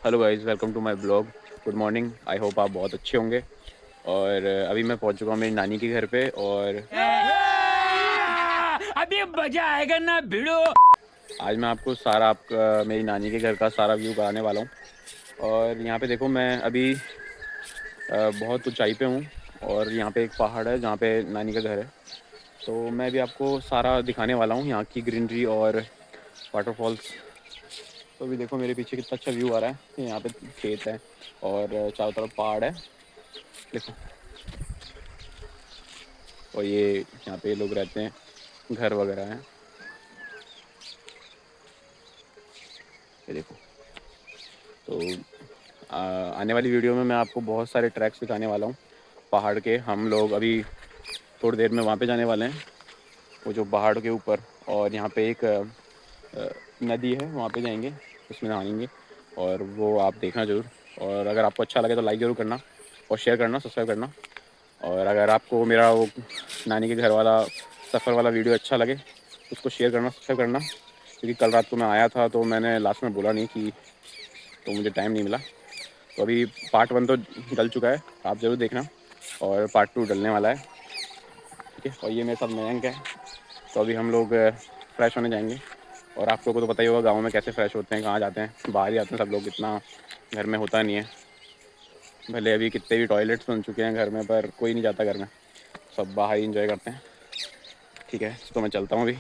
Hello guys, welcome to my blog. Good morning. I hope आप बहुत अच्छे होंगे। और अभी मैं पहुंच चुका हूं मेरी नानी के घर पे और अभी मजा आएगा ना भिड़ो। आज मैं आपको सारा मेरी नानी के घर का सारा व्यू कराने वाला हूं। और यहाँ पे देखो, मैं अभी बहुत ऊंचाई पे हूँ और यहाँ पे एक पहाड़ है जहाँ पे नानी का घर है। तो मैं भी आपको सारा दिखाने वाला हूँ, यहाँ की ग्रीनरी और वाटरफॉल्स। तो अभी देखो मेरे पीछे कितना अच्छा व्यू आ रहा है। यहाँ पे खेत है और चारों तरफ पहाड़ है, देखो। और ये यहाँ पे लोग रहते हैं, घर वगैरह हैं, ये देखो। तो आने वाली वीडियो में मैं आपको बहुत सारे ट्रैक्स दिखाने वाला हूँ पहाड़ के। हम लोग अभी थोड़ी देर में वहाँ पे जाने वाले हैं, वो जो पहाड़ के ऊपर। और यहाँ पे एक नदी है, वहाँ पे जाएंगे, उसमें नहाएंगे और वो आप देखना ज़रूर। और अगर आपको अच्छा लगे तो लाइक ज़रूर करना और शेयर करना, सब्सक्राइब करना। और अगर आपको मेरा वो नानी के घर वाला सफ़र वाला वीडियो अच्छा लगे तो उसको शेयर करना, सब्सक्राइब करना। क्योंकि कल रात को मैं आया था तो मैंने लास्ट में बोला नहीं कि, तो मुझे टाइम नहीं मिला। तो अभी पार्ट 1 तो डल चुका है, आप ज़रूर देखना। और पार्ट 2 डलने वाला है, ठीक है। और ये मेरे साथ मयंक है। तो अभी हम लोग फ्रेश होने जाएंगे। और आप लोगों को तो पता ही होगा गाँव में कैसे फ्रेश होते हैं, कहाँ जाते हैं, बाहर ही आते हैं सब लोग, इतना घर में होता नहीं है। भले अभी कितने भी टॉयलेट्स बन चुके हैं घर में, पर कोई नहीं जाता घर में, सब बाहर ही इंजॉय करते हैं, ठीक है। तो मैं चलता हूँ अभी।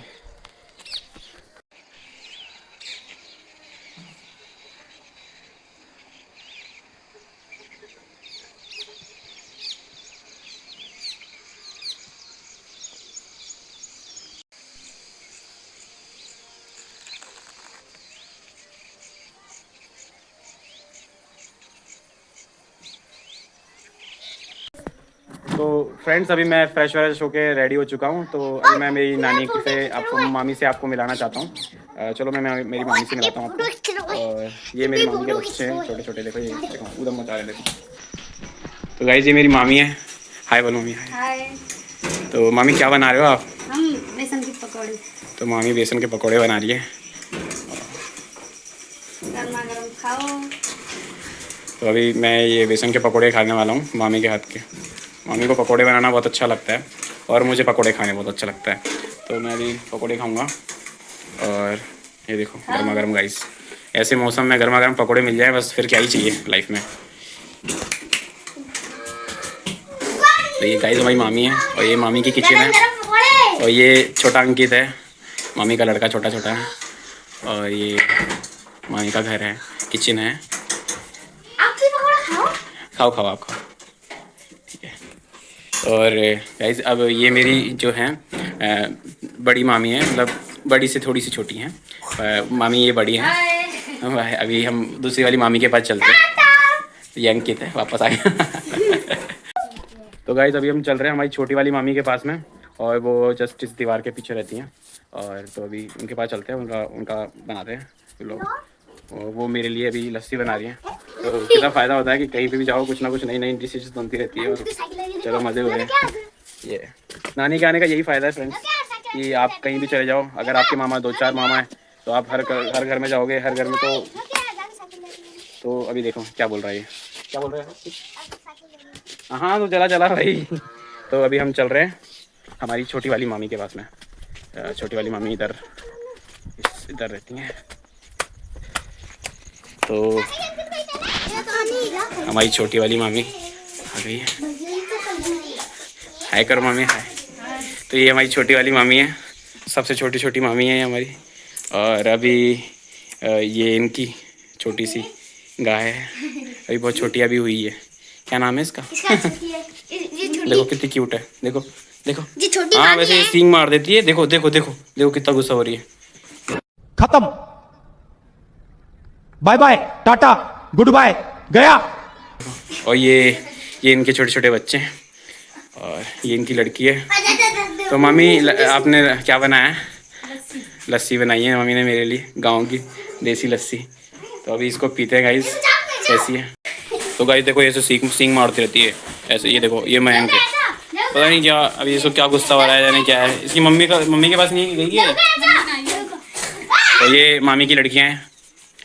तो फ्रेंड्स, अभी मैं फ्रेश व्रेश होकर रेडी हो चुका हूँ। तो अभी मैं मेरी नानी से आपको, मामी से आपको मिलाना चाहता हूँ। चलो मैं मेरी मामी से मिलाता हूँ आपको। और ये मेरी मामी के बच्चे हैं छोटे छोटे, देखो ये देखो उधम मचा रहे हैं, देखो। तो गाइस ये मेरी मामी है। हाय बोलो मम्मी। हाय। तो मामी क्या बना रहे हो आप? हम बेसन के पकौड़े। तो मामी बेसन के पकौड़े बना रही है, गर्मा गर्म खाओ। तो अभी मैं ये बेसन के पकौड़े खाने वाला हूँ मामी के हाथ के। मामी को पकौड़े बनाना बहुत अच्छा लगता है और मुझे पकौड़े खाने बहुत अच्छा लगता है। तो मैं अभी पकौड़े खाऊंगा। और ये देखो गर्मा गर्म गाइस, ऐसे मौसम में गर्मा गर्म पकौड़े मिल जाए बस, फिर क्या ही चाहिए लाइफ में। तो ये गाइस हमारी मामी है और ये मामी की किचन है। और ये छोटा अंकित है, मामी का लड़का, छोटा छोटा है। और ये मामी का घर है, किचन है। खाओ खाओ आप खाओ, ठीक है। और गाइस अब ये मेरी जो है बड़ी मामी है, मतलब बड़ी से थोड़ी सी छोटी हैं। मामी ये बड़ी हैं। अभी हम दूसरी वाली मामी के पास चलते हैं। ये अंकित है, वापस आ गया। तो गाइस अभी हम चल रहे हैं हमारी छोटी वाली मामी के पास में, और वो जस्ट इस दीवार के पीछे रहती हैं। और तो अभी उनके पास चलते हैं, उनका उनका बनाते हैं लोग। और वो मेरे लिए अभी लस्सी बना रही हैं। तो कितना फ़ायदा होता है कि कहीं पे भी जाओ कुछ ना कुछ नई नई डिशेज बनती रहती है। और चलो मज़े हो रहे हैं। ये नानी के आने का यही फ़ायदा है फ्रेंड्स, कि आप कहीं भी चले जाओ, अगर आपके मामा 2-4 मामा हैं तो आप हर घर में जाओगे, हर घर में। तो अभी देखो क्या बोल रहा है, ये क्या बोल रहा है। हाँ तो चला चला भाई। तो अभी हम चल रहे हैं हमारी छोटी वाली मामी के पास में। छोटी वाली मामी इधर रहती हैं। तो हमारी छोटी वाली मामी आ गई है। हाय करो मामी, हाय। तो ये हमारी छोटी वाली मामी है, सबसे छोटी छोटी मामी है हमारी। और अभी ये इनकी छोटी सी गाय है, अभी बहुत छोटी अभी हुई है। क्या नाम है इसका? देखो कितनी क्यूट है, देखो देखो। हाँ वैसे ये सींग मार देती है, देखो देखो देखो देखो कितना गुस्सा हो रही है। खत्म, bye bye, tata, good bye, गया। और ये इनके छोटे छोटे बच्चे हैं और ये इनकी लड़की है। तो मम्मी आपने क्या बनाया है? लस्सी बनाई है मम्मी ने मेरे लिए, गांव की देसी लस्सी। तो अभी इसको पीते हैं गाइस, कैसी है। तो गाइस देखो ऐसे सींग मारती रहती है ऐसे, ये देखो ये मयंक है, पता नहीं क्या अभी इसको क्या गुस्सा हो रहा है, जाने क्या है। इसकी मम्मी के पास नहीं गई है। तो ये मामी की लड़कियाँ हैं,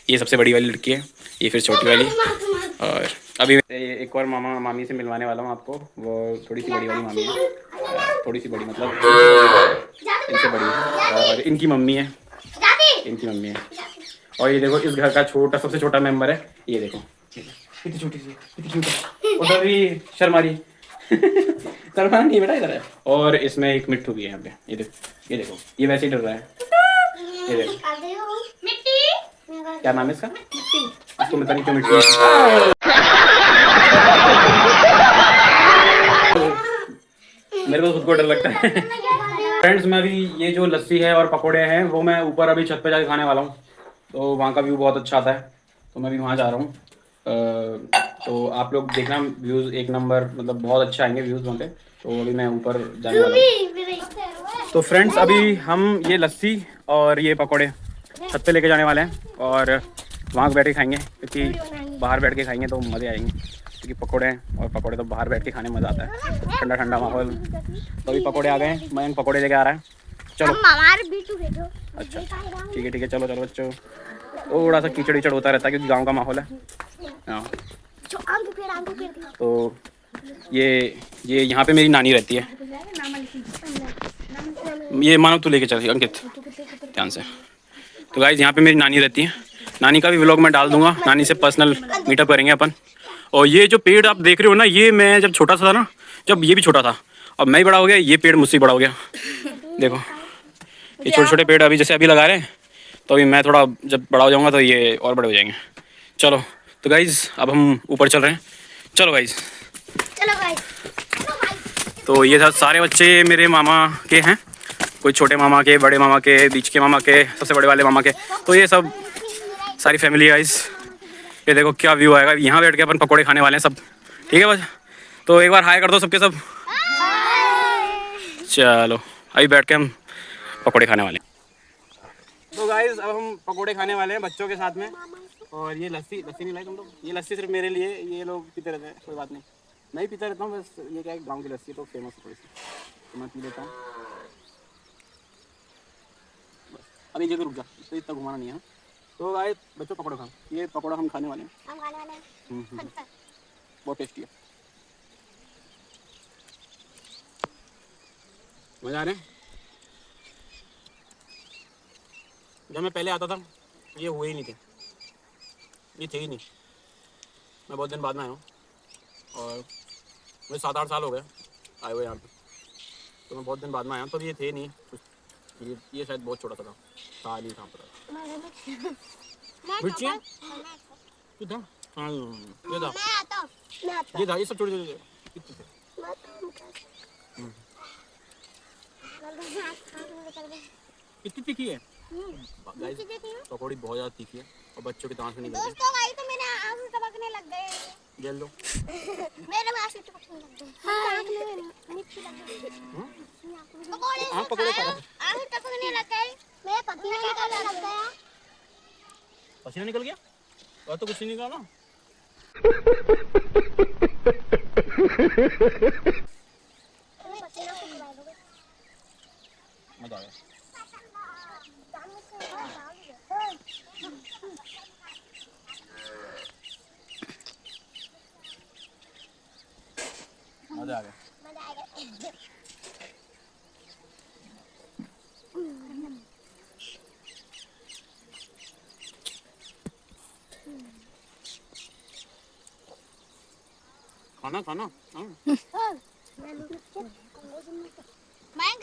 ये सबसे बड़ी वाली लड़की है, ये फिर छोटी वाली। और अभी एक और मामा मामी से मिलवाने वाला हूँ आपको। वो थोड़ी सी बड़ी वाली मामी है, थोड़ी सी बड़ी मतलब इनसे बड़ी है, और इनकी मम्मी है, इनकी मम्मी है। और ये देखो इस घर का छोटा सबसे छोटा मेंबर है, ये देखो कितनी छोटी सी, कितनी क्यूट है। उधर भी शर्मारी शर्मा नहीं बेटा, इधर है। और इसमें एक मिट्टू भी है यहाँ पे, ये देखो, ये देखो, ये वैसे ही डर रहा है, ये देखो। क्या नाम है इसका? इसको पता नहीं क्यों मिट्टी है। मेरे को खुद को डर लगता है। फ्रेंड्स, मैं अभी ये जो लस्सी है और पकोड़े हैं वो मैं ऊपर अभी छत पे जाके खाने वाला हूँ। तो वहाँ का व्यू बहुत अच्छा आता है, तो मैं भी वहाँ जा रहा हूँ। तो आप लोग देखना, व्यूज़ एक नंबर, मतलब बहुत अच्छा आएंगे व्यूज़ वहाँ पे। तो अभी मैं ऊपर जाने वाला हूँ। तो फ्रेंड्स, अभी हम ये लस्सी और ये पकोड़े छत पे लेके जाने वाले हैं और वहाँ बैठ के खाएंगे, क्योंकि बाहर बैठ के खाएंगे तो मज़े आएंगे। क्योंकि पकोड़े हैं और पकोड़े तो बाहर बैठ के खाने में मज़ा आता है, ठंडा ठंडा माहौल। तो अभी पकोड़े आ गए हैं, मयंक पकोड़े लेके आ रहा है। चलो अच्छा ठीक है, चलो चलो बच्चों। थोड़ा सा कीचड़ वीचड़ होता रहता है क्योंकि गांव का माहौल है। हाँ, तो ये यहाँ पे मेरी नानी रहती है। ये मानो तू लेके चल अंकित, ध्यान से। तो गाइस यहाँ पे मेरी नानी रहती है, नानी का भी व्लॉग मैं डाल दूंगा, नानी से पर्सनल मीटअप करेंगे अपन। और ये जो पेड़ आप देख रहे हो ना, ये मैं जब छोटा सा था ना, जब ये भी छोटा था, अब मैं ही बड़ा हो गया, ये पेड़ मुझसे बड़ा हो गया। देखो ये छोटे छोटे पेड़ अभी जैसे अभी लगा रहे हैं, तो अभी मैं थोड़ा जब बड़ा हो जाऊंगा तो ये और बड़े हो जाएंगे। चलो तो गाइज अब हम ऊपर चल रहे हैं। चलो गाइज, चलो गाइस। तो ये सारे बच्चे मेरे मामा के हैं, कोई छोटे मामा के, बड़े मामा के, बीच के मामा के, सबसे बड़े वाले मामा के। तो ये सब सारी फैमिली गाइज। ये देखो क्या व्यू आएगा, यहाँ बैठ के अपन पकोड़े खाने वाले हैं सब, ठीक है बस। तो एक बार हाय कर दो सबके सब। चलो अभी बैठ के हम पकोड़े खाने वाले हैं। तो गाइज अब हम पकोड़े खाने वाले हैं बच्चों के साथ में। और ये लस्सी नहीं लाई तुम लोग, ये लस्सी सिर्फ मेरे लिए, ये लोग पीते रहते हैं, कोई बात नहीं, मैं ही पीता रहता हूँ बस। ये क्या है, गाँव की लस्सी तो फेमस है थोड़ी सी, तो मैं पी लेता हूँ बस। अभी जगह रुक जा, तो इतना घुमाना नहीं है। तो गाइस बच्चों पकौड़ा खा, ये पकौड़ा हम खाने वाले हैं, बहुत टेस्टी है, मज़ा आ रहा है। जब मैं पहले आता था ये हुए ही नहीं थे, ये थे ही नहीं। मैं बहुत दिन बाद में आया हूँ और मुझे 7-8 साल हो गए आए हुए यहाँ पे, तो मैं बहुत दिन बाद में आया हूँ, तो ये थे नहीं कुछ। ये शायद बहुत छोटा सा था नहीं था पता। मिर्ची कितना? हाँ ये था, ये सब छोटे छोटे कितने थे? कितनी तीखी है गाइस, पकौड़ी बहुत ज़्यादा तीखी है और बच्चों के दांत में नहीं लग दोस्तों भाई तो मेरे आंसू टपकने लग गए, जेल लो। मेरे आंसू टपकने लग गए। हाँ मिर्ची लग गई, पकौड़े खाया आंसू टपकने लग गए, मेरे पसीना निकलने लग गया। पसीना निकल गया और तो कुछ नहीं निकाला। मजा आया। मजा आ गया। खाना खाना मयंक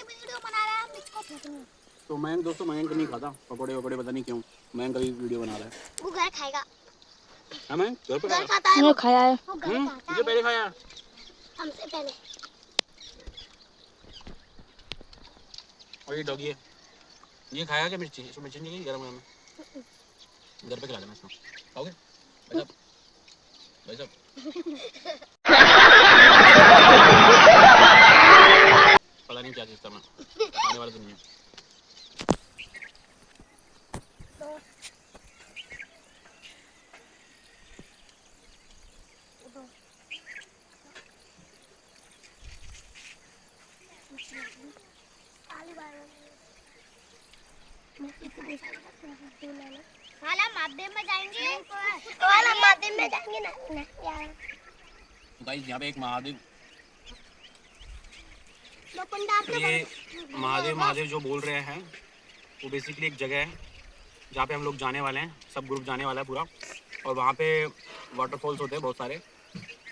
वीडियो बना रहा है, मुझको फेंकना। तो मयंक दोस्तों, मयंक नहीं खाता पकौड़े वकौड़े, पता नहीं क्यों मयंक अभी वीडियो बना रहा है। वो घर खाएगा। हाँ मयंक घर पे घर खाता है, मैं खाया है। वो घर खाता मुझे पहले खाया। है हमसे पहले। और ये डॉगी है, ये खाया क्या मिर्ची? इसमें मिर्ची नहीं गरम गरम घर पे खिला देना इसको, खाओगे भाई साहब? भाई साहब पता नहीं क्या सिस्टम है, आने वाला तो नहीं है। हाला माँ महादेव में जाएंगे वाला महादेव में जाएंगे ना यार। तो गाइस यहाँ पे एक महादेव, ये महादेव जो बोल रहे हैं वो बेसिकली एक जगह है जहाँ पे हम लोग जाने वाले हैं, सब ग्रुप जाने वाला है पूरा, और वहाँ पे वाटरफॉल्स होते हैं बहुत सारे,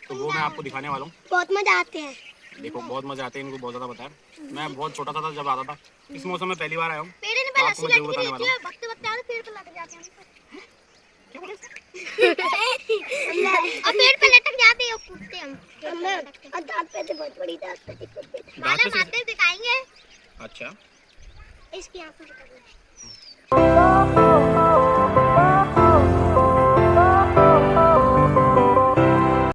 तो वो मैं आपको दिखाने वाला हूँ। बहुत मजा आते हैं। देखो बहुत मजा आते हैं, इनको बहुत ज़्यादा पता है। मैं बहुत छोटा सा था जब आता था, इस मौसम में पहली बार आया हूँ, पेड़ ने तो आपको मैं जरूर बताने वाला हूँ। वक्त पेड़ पे लग जाते हैं और पेड़ पे लटक जाते हैं और कूदते हैं हम। दांत पे तो बहुत बड़ी दांत पे दांत पे से- दिखाएंगे अच्छा इसकी आंखों